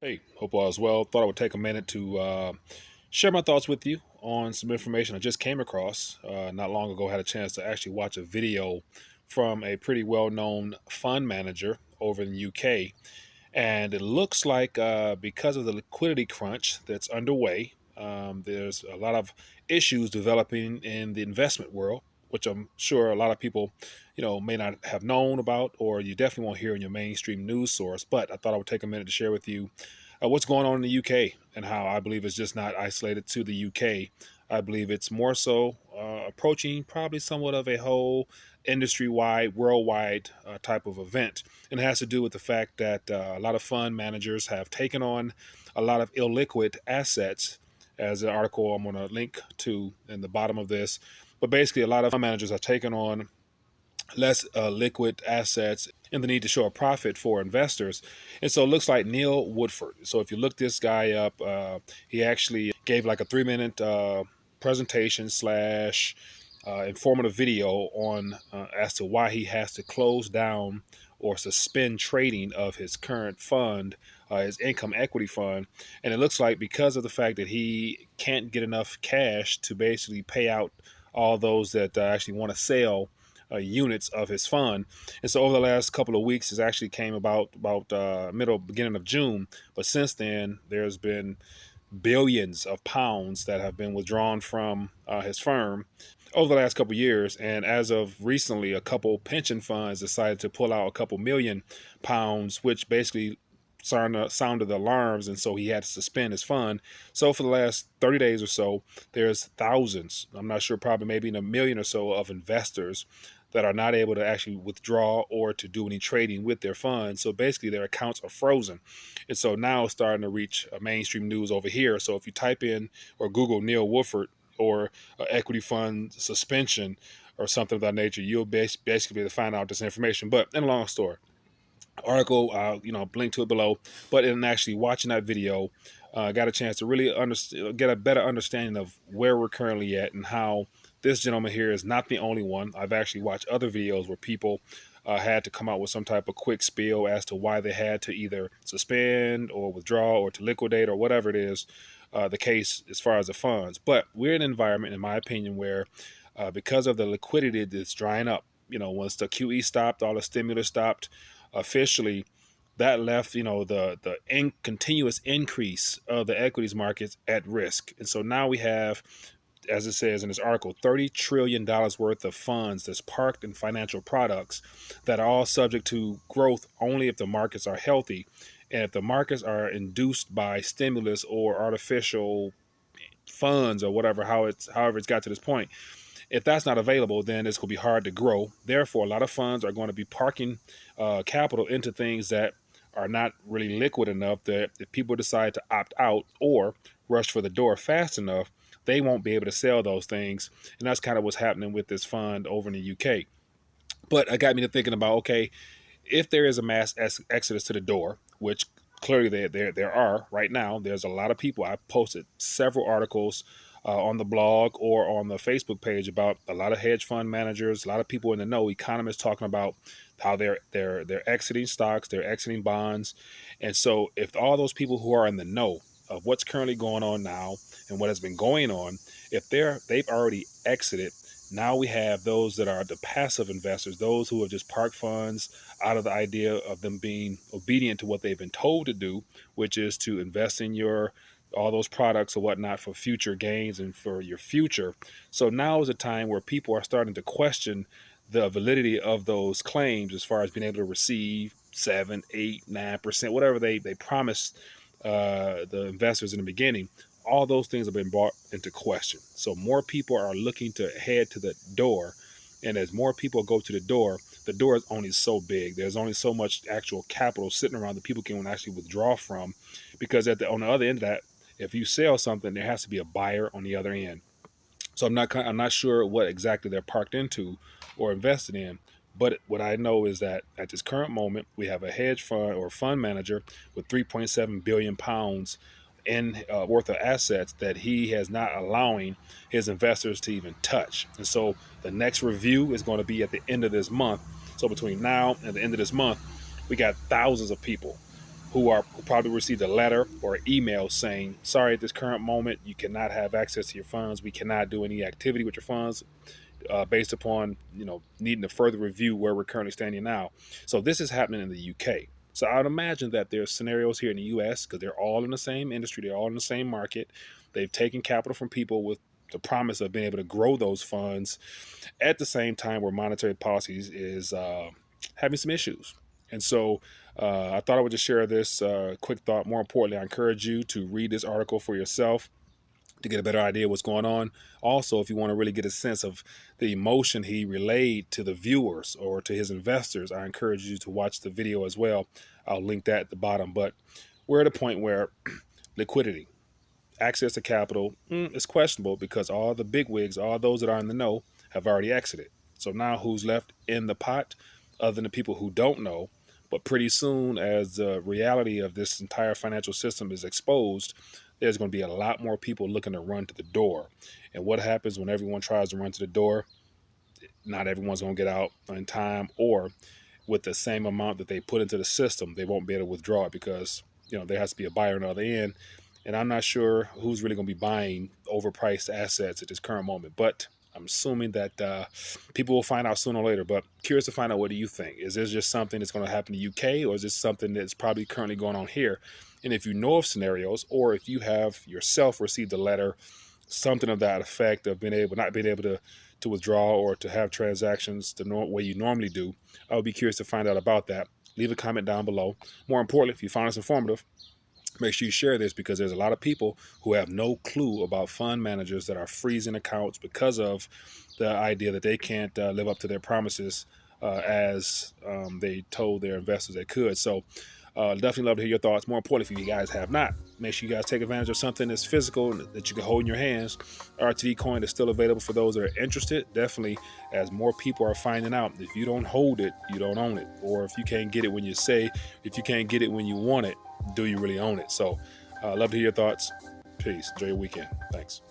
Hey, hope all is well. Thought I would take a minute to share my thoughts with you on some information I just came across not long ago. Had a chance to actually watch a video from a pretty well-known fund manager over in the UK, and it looks like because of the liquidity crunch that's underway, there's a lot of issues developing in the investment world, which I'm sure a lot of people, may not have known about, or you definitely won't hear in your mainstream news source. But I thought I would take a minute to share with you what's going on in the UK and how I believe it's just not isolated to the UK. I believe it's more so approaching probably somewhat of a whole industry wide, worldwide type of event. And it has to do with the fact that a lot of fund managers have taken on a lot of illiquid assets, as the article I'm going to link to in the bottom of this. But basically, a lot of fund managers have taken on less liquid assets and the need to show a profit for investors. And so it looks like Neil Woodford. So if you look this guy up, he actually gave like a 3 minute presentation slash informative video on as to why he has to close down or suspend trading of his current fund, his income equity fund. And it looks like because of the fact that he can't get enough cash to basically pay out all those that actually want to sell units of his fund. And so over the last couple of weeks, it actually came about beginning of June. But since then, there's been billions of pounds that have been withdrawn from his firm over the last couple of years. And as of recently, a couple pension funds decided to pull out a couple £1 million, which basically sounded the alarms, and so he had to suspend his fund. So for the last 30 days or so, there's thousands, I'm not sure, probably maybe in a million or so, of investors that are not able to actually withdraw or to do any trading with their funds. So basically their accounts are frozen. And so now it's starting to reach mainstream news over here. So if you type in or Google Neil Woodford or equity fund suspension or something of that nature, you'll basically be able to find out this information. But in a long story, article, link to it below. But in actually watching that video, got a chance to really get a better understanding of where we're currently at and how this gentleman here is not the only one. I've actually watched other videos where people had to come out with some type of quick spiel as to why they had to either suspend or withdraw or to liquidate or whatever it is the case as far as the funds. But we're in an environment, in my opinion, where because of the liquidity that's drying up, once the QE stopped, all the stimulus stopped officially, that left the continuous increase of the equities markets at risk. And so now we have, as it says in this article, $30 trillion worth of funds that's parked in financial products that are all subject to growth only if the markets are healthy. And if the markets are induced by stimulus or artificial funds or however it's got to this point, if that's not available, then it's going to be hard to grow. Therefore, a lot of funds are going to be parking capital into things that are not really liquid enough that if people decide to opt out or rush for the door fast enough, they won't be able to sell those things. And that's kind of what's happening with this fund over in the UK. But it got me to thinking about, okay, if there is a mass exodus to the door, which clearly there are right now, there's a lot of people. I posted several articles on the blog or on the Facebook page about a lot of hedge fund managers, a lot of people in the know, economists talking about how they're exiting stocks, they're exiting bonds. And so if all those people who are in the know of what's currently going on now and what has been going on, if they've already exited, now we have those that are the passive investors, those who have just parked funds out of the idea of them being obedient to what they've been told to do, which is to invest in all those products or whatnot for future gains and for your future. So now is a time where people are starting to question the validity of those claims as far as being able to receive 7, 8, 9%, whatever they promised the investors in the beginning. All those things have been brought into question. So more people are looking to head to the door. And as more people go to the door is only so big. There's only so much actual capital sitting around that people can actually withdraw from, because on the other end of that, if you sell something, there has to be a buyer on the other end. So I'm not sure what exactly they're parked into or invested in. But what I know is that at this current moment, we have a hedge fund or fund manager with £3.7 billion in worth of assets that he has not allowing his investors to even touch. And so the next review is going to be at the end of this month. So between now and the end of this month, we got thousands of people who probably received a letter or email saying, sorry, at this current moment, you cannot have access to your funds. We cannot do any activity with your funds based upon needing to further review where we're currently standing now. So this is happening in the UK. So I would imagine that there's scenarios here in the US because they're all in the same industry, they're all in the same market. They've taken capital from people with the promise of being able to grow those funds at the same time where monetary policies is having some issues. And so I thought I would just share this quick thought. More importantly, I encourage you to read this article for yourself to get a better idea of what's going on. Also, if you want to really get a sense of the emotion he relayed to the viewers or to his investors, I encourage you to watch the video as well. I'll link that at the bottom. But we're at a point where liquidity, access to capital is questionable because all the bigwigs, all those that are in the know, have already exited. So now who's left in the pot other than the people who don't know? But pretty soon, as the reality of this entire financial system is exposed, there's going to be a lot more people looking to run to the door. And what happens when everyone tries to run to the door? Not everyone's going to get out in time, or with the same amount that they put into the system, they won't be able to withdraw it because there has to be a buyer on the other end. And I'm not sure who's really going to be buying overpriced assets at this current moment, but I'm assuming that people will find out sooner or later. But curious to find out, what do you think? Is this just something that's going to happen in the UK, or is this something that's probably currently going on here? And if you know of scenarios, or if you have yourself received a letter, something of that effect of not being able to withdraw or to have transactions the way you normally do, I would be curious to find out about that. Leave a comment down below. More importantly, if you find us informative, make sure you share this because there's a lot of people who have no clue about fund managers that are freezing accounts because of the idea that they can't live up to their promises as they told their investors they could. So definitely love to hear your thoughts. More importantly, if you guys have not, make sure you guys take advantage of something that's physical that you can hold in your hands. RTD coin is still available for those that are interested. Definitely, as more people are finding out, if you don't hold it, you don't own it. Or if you can't get it when you say, if you can't get it when you want it, do you really own it? So love to hear your thoughts. Peace. Enjoy your weekend. Thanks.